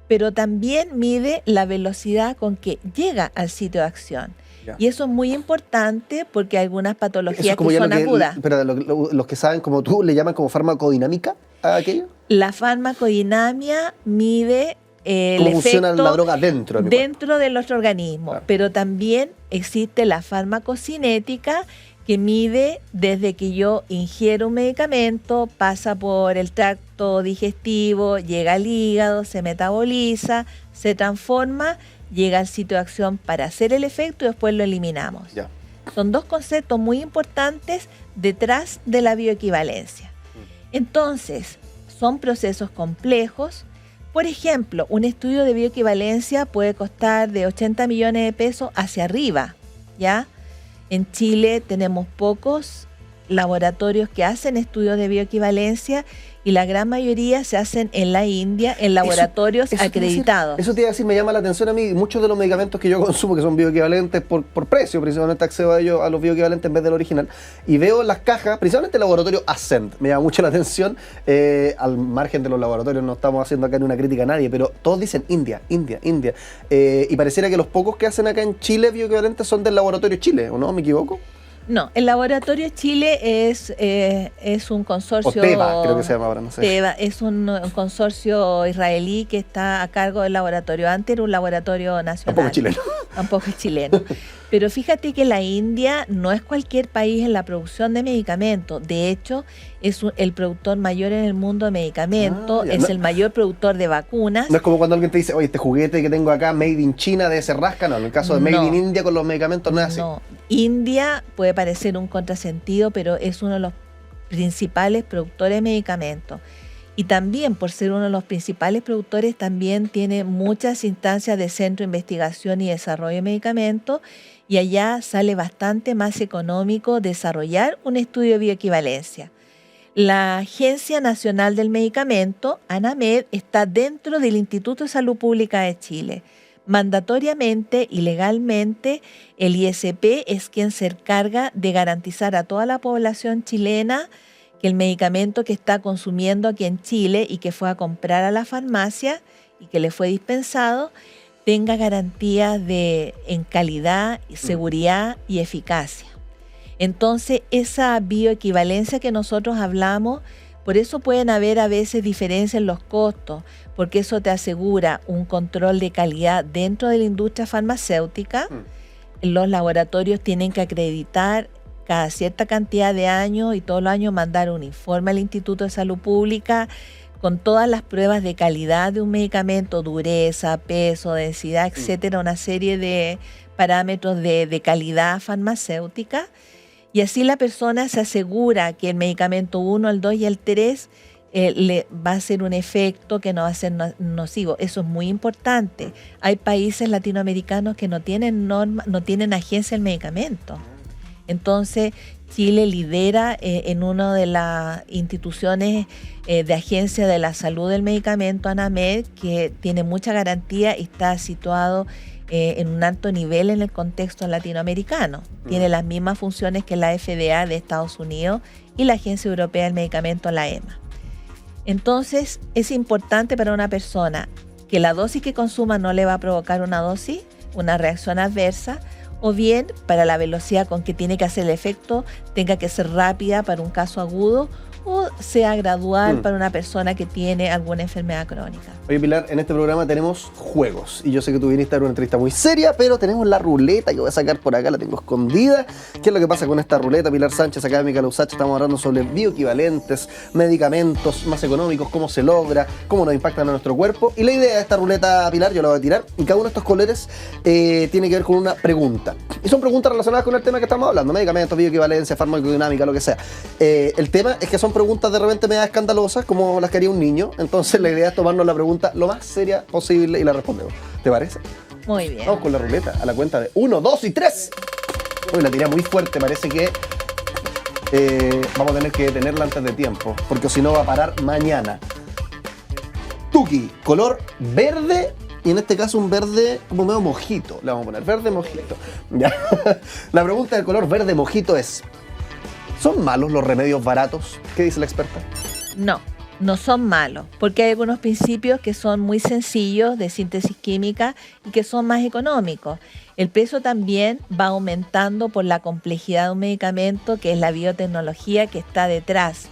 Pero también mide la velocidad con que llega al sitio de acción. Ya. Y eso es muy importante porque hay algunas patologías que son agudas. Pero los que saben, como tú, ¿le llaman como farmacodinámica a aquello? La farmacodinamia mide el ¿cómo efecto funciona la droga dentro de nuestro organismo? Claro. Pero también existe la farmacocinética, que mide desde que yo ingiero un medicamento, pasa por el tracto digestivo, llega al hígado, se metaboliza, se transforma, llega al sitio de acción para hacer el efecto y después lo eliminamos. Ya. Son 2 conceptos muy importantes detrás de la bioequivalencia. Entonces, son procesos complejos. Por ejemplo, un estudio de bioequivalencia puede costar de 80 millones de pesos hacia arriba, ¿ya? En Chile tenemos pocos laboratorios que hacen estudios de bioequivalencia y la gran mayoría se hacen en la India, en laboratorios acreditados. Eso te iba a decir, me llama la atención a mí. Muchos de los medicamentos que yo consumo, que son bioequivalentes por precio, principalmente accedo a ellos, a los bioequivalentes en vez del original, y veo las cajas, principalmente el laboratorio Ascend, me llama mucho la atención. Al margen de los laboratorios, no estamos haciendo acá ni una crítica a nadie, pero todos dicen India. Y pareciera que los pocos que hacen acá en Chile bioequivalentes son del laboratorio Chile, ¿o no? ¿Me equivoco? No, el Laboratorio Chile es un consorcio... O Teva, creo que se llama ahora, no sé. Teva, es un consorcio israelí que está a cargo del laboratorio. Antes era un laboratorio nacional. Tampoco chileno. Tampoco es chileno. Pero fíjate que la India no es cualquier país en la producción de medicamentos. De hecho, es el productor mayor en el mundo de medicamentos, el mayor productor de vacunas. No es como cuando alguien te dice, oye, este juguete que tengo acá, made in China, debe ser rasca. No, en el caso de made in India con los medicamentos no es así. No, India puede parecer un contrasentido, pero es uno de los principales productores de medicamentos. Y también, por ser uno de los principales productores, también tiene muchas instancias de centro de investigación y desarrollo de medicamentos, y allá sale bastante más económico desarrollar un estudio de bioequivalencia. La Agencia Nacional del Medicamento, ANAMED, está dentro del Instituto de Salud Pública de Chile. Mandatoriamente y legalmente, el ISP es quien se encarga de garantizar a toda la población chilena que el medicamento que está consumiendo aquí en Chile y que fue a comprar a la farmacia y que le fue dispensado, tenga garantías en calidad, seguridad y eficacia. Entonces, esa bioequivalencia que nosotros hablamos, por eso pueden haber a veces diferencias en los costos, porque eso te asegura un control de calidad dentro de la industria farmacéutica. Los laboratorios tienen que acreditar cada cierta cantidad de años y todos los años mandar un informe al Instituto de Salud Pública con todas las pruebas de calidad de un medicamento, dureza, peso, densidad, etcétera, una serie de parámetros de calidad farmacéutica. Y así la persona se asegura que el medicamento 1, el 2 y el 3 le va a hacer un efecto que no va a ser nocivo. Eso es muy importante. Hay países latinoamericanos que no tienen norma, no tienen agencia del medicamento. Entonces, Chile lidera en una de las instituciones de agencia de la salud del medicamento, ANAMED, que tiene mucha garantía y está situado en un alto nivel en el contexto latinoamericano. Tiene las mismas funciones que la FDA de Estados Unidos y la Agencia Europea del Medicamento, la EMA. Entonces, es importante para una persona que la dosis que consuma no le va a provocar una reacción adversa, o bien para la velocidad con que tiene que hacer el efecto tenga que ser rápida para un caso agudo, o sea gradual para una persona que tiene alguna enfermedad crónica. Oye, Pilar, en este programa tenemos juegos. Y yo sé que tú viniste a dar una entrevista muy seria, pero tenemos la ruleta que voy a sacar por acá, la tengo escondida. ¿Qué es lo que pasa con esta ruleta? Pilar Sánchez, académica Lausach, estamos hablando sobre bioequivalentes, medicamentos más económicos, cómo se logra, cómo nos impactan a nuestro cuerpo. Y la idea de esta ruleta, Pilar, yo la voy a tirar, y cada uno de estos colores tiene que ver con una pregunta. Y son preguntas relacionadas con el tema que estamos hablando, medicamentos, bioequivalencia, farmacodinámica, lo que sea. El tema es que son preguntas de repente medio escandalosas, como las que haría un niño. Entonces la idea es tomarnos la pregunta lo más seria posible y la respondemos. ¿Te parece? Muy bien. Vamos con la ruleta a la cuenta de 1, 2 y 3. Uy, la tiré muy fuerte, parece que vamos a tener que detenerla antes de tiempo, porque si no va a parar mañana. Tuki, color verde, y en este caso un verde como medio mojito. Le vamos a poner verde mojito. Ya. La pregunta del color verde mojito es: ¿son malos los remedios baratos? ¿Qué dice la experta? No son malos, porque hay algunos principios que son muy sencillos de síntesis química y que son más económicos. El precio también va aumentando por la complejidad de un medicamento, que es la biotecnología que está detrás.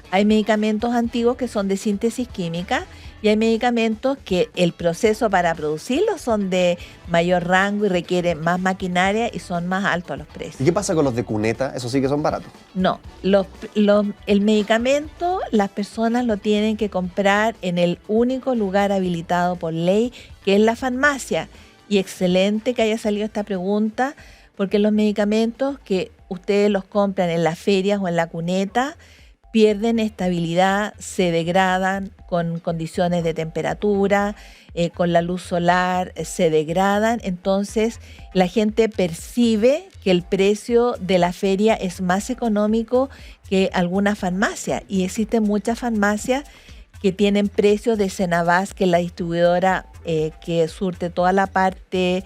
Hay medicamentos antiguos que son de síntesis química y hay medicamentos que el proceso para producirlos son de mayor rango y requieren más maquinaria y son más altos los precios. ¿Y qué pasa con los de cuneta? Eso sí que son baratos. No, el medicamento las personas lo tienen que comprar en el único lugar habilitado por ley, que es la farmacia. Y excelente que haya salido esta pregunta, porque los medicamentos que ustedes los compran en las ferias o en la cuneta pierden estabilidad, se degradan con condiciones de temperatura, con la luz solar, se degradan. Entonces la gente percibe que el precio de la feria es más económico que alguna farmacia. Y existen muchas farmacias que tienen precios de Cenabas, que es la distribuidora que surte toda la parte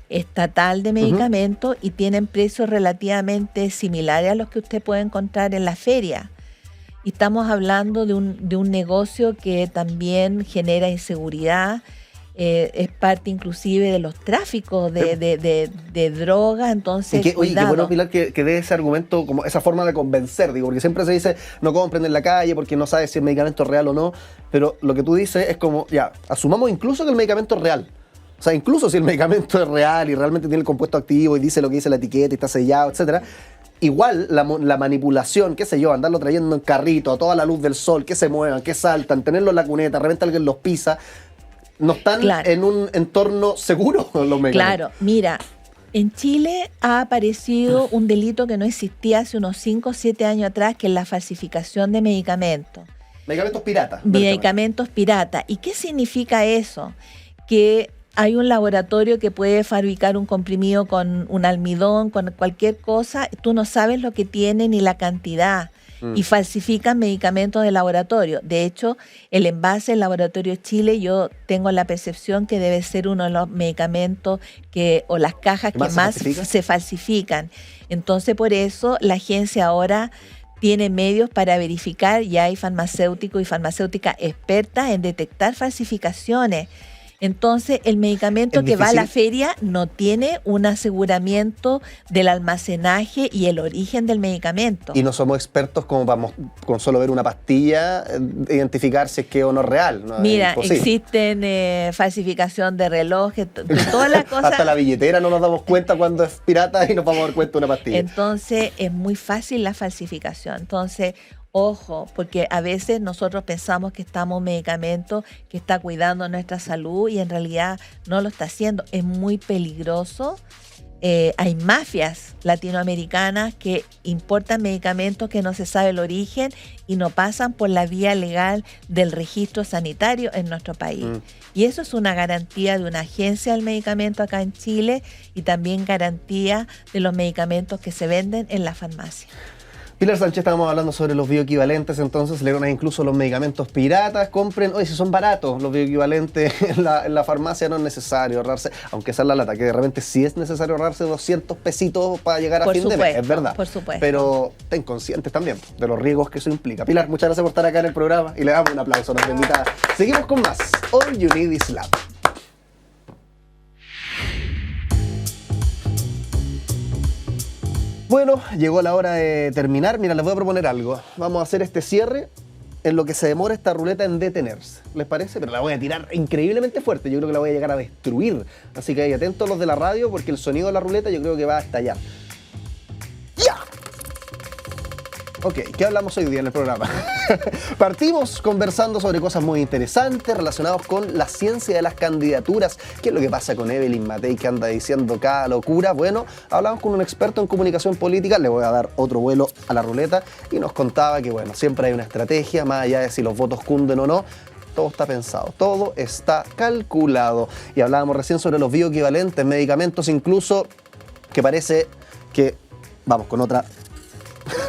estatal de medicamentos, y tienen precios relativamente similares a los que usted puede encontrar en la feria. Y estamos hablando de un negocio que también genera inseguridad, es parte inclusive de los tráficos de drogas, entonces Oye, qué cuidado. bueno, Pilar, que dé ese argumento, como esa forma de convencer, digo, porque siempre se dice no compren en la calle porque no sabes si el medicamento es real o no, pero lo que tú dices es como, ya, asumamos incluso que el medicamento es real. O sea, incluso si el medicamento es real y realmente tiene el compuesto activo y dice lo que dice la etiqueta y está sellado, etcétera, igual la manipulación, qué sé yo, andarlo trayendo en carrito a toda la luz del sol, que se muevan, que saltan, tenerlo en la cuneta, de repente alguien los pisa, no están en un entorno seguro los medicamentos. Claro, mira, en Chile ha aparecido un delito que no existía hace unos 5 o 7 años atrás, que es la falsificación de medicamentos. Medicamentos piratas. Medicamentos piratas. ¿Y qué significa eso? Que hay un laboratorio que puede fabricar un comprimido con un almidón, con cualquier cosa, tú no sabes lo que tiene ni la cantidad, y falsifican medicamentos de laboratorio. De hecho, el envase del Laboratorio Chile, yo tengo la percepción que debe ser uno de los medicamentos o las cajas que más se falsifican. Entonces, por eso la agencia ahora tiene medios para verificar, y hay farmacéuticos y farmacéuticas expertas en detectar falsificaciones. Entonces, el medicamento que va a la feria no tiene un aseguramiento del almacenaje y el origen del medicamento. Y no somos expertos como vamos con solo ver una pastilla, identificar si es que o no es real. No, mira, existen falsificación de relojes, todas las cosas. Hasta la billetera no nos damos cuenta cuando es pirata y nos vamos a dar cuenta de una pastilla. Entonces, es muy fácil la falsificación. Entonces, ojo, porque a veces nosotros pensamos que estamos un medicamento que está cuidando nuestra salud y en realidad no lo está haciendo. Es muy peligroso. Hay mafias latinoamericanas que importan medicamentos que no se sabe el origen y no pasan por la vía legal del registro sanitario en nuestro país. Y eso es una garantía de una agencia del medicamento acá en Chile y también garantía de los medicamentos que se venden en la farmacia. Pilar Sánchez, estábamos hablando sobre los bioequivalentes, entonces incluso los medicamentos piratas, compren, oye, si son baratos los bioequivalentes en la farmacia, no es necesario ahorrarse, aunque esa es la lata, que de repente sí es necesario ahorrarse 200 pesitos para llegar a fin de mes, es verdad. Por supuesto. Pero estén conscientes también de los riesgos que eso implica. Pilar, muchas gracias por estar acá en el programa y le damos un aplauso a nuestra invitada. Seguimos con más. All You Need Is Love. Bueno, llegó la hora de terminar. Mira, les voy a proponer algo. Vamos a hacer este cierre en lo que se demora esta ruleta en detenerse. ¿Les parece? Pero la voy a tirar increíblemente fuerte. Yo creo que la voy a llegar a destruir. Así que ahí atentos los de la radio porque el sonido de la ruleta yo creo que va a estallar. ¡Ya! Ok, ¿qué hablamos hoy día en el programa? Partimos conversando sobre cosas muy interesantes relacionadas con la ciencia de las candidaturas. ¿Qué es lo que pasa con Evelyn Matei que anda diciendo cada locura? Bueno, hablamos con un experto en comunicación política, le voy a dar otro vuelo a la ruleta y nos contaba que, bueno, siempre hay una estrategia, más allá de si los votos cunden o no. Todo está pensado, todo está calculado. Y hablábamos recién sobre los bioequivalentes, medicamentos incluso, que parece que, vamos con otra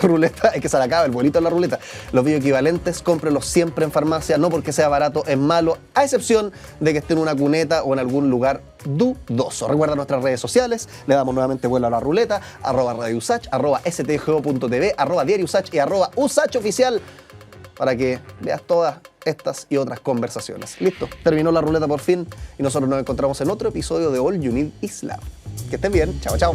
ruleta, es que se le acaba el vuelito a la ruleta. Los bioequivalentes, cómprenlos siempre en farmacia, no porque sea barato es malo, a excepción de que esté en una cuneta o en algún lugar dudoso. Recuerda nuestras redes sociales, le damos nuevamente vuelo a la ruleta, @radiousach, @stgo.tv, @diariousach y @usachoficial, para que veas todas estas y otras conversaciones. Listo, terminó la ruleta por fin y nosotros nos encontramos en otro episodio de All You Need Is Love. Que estén bien, chao, chao.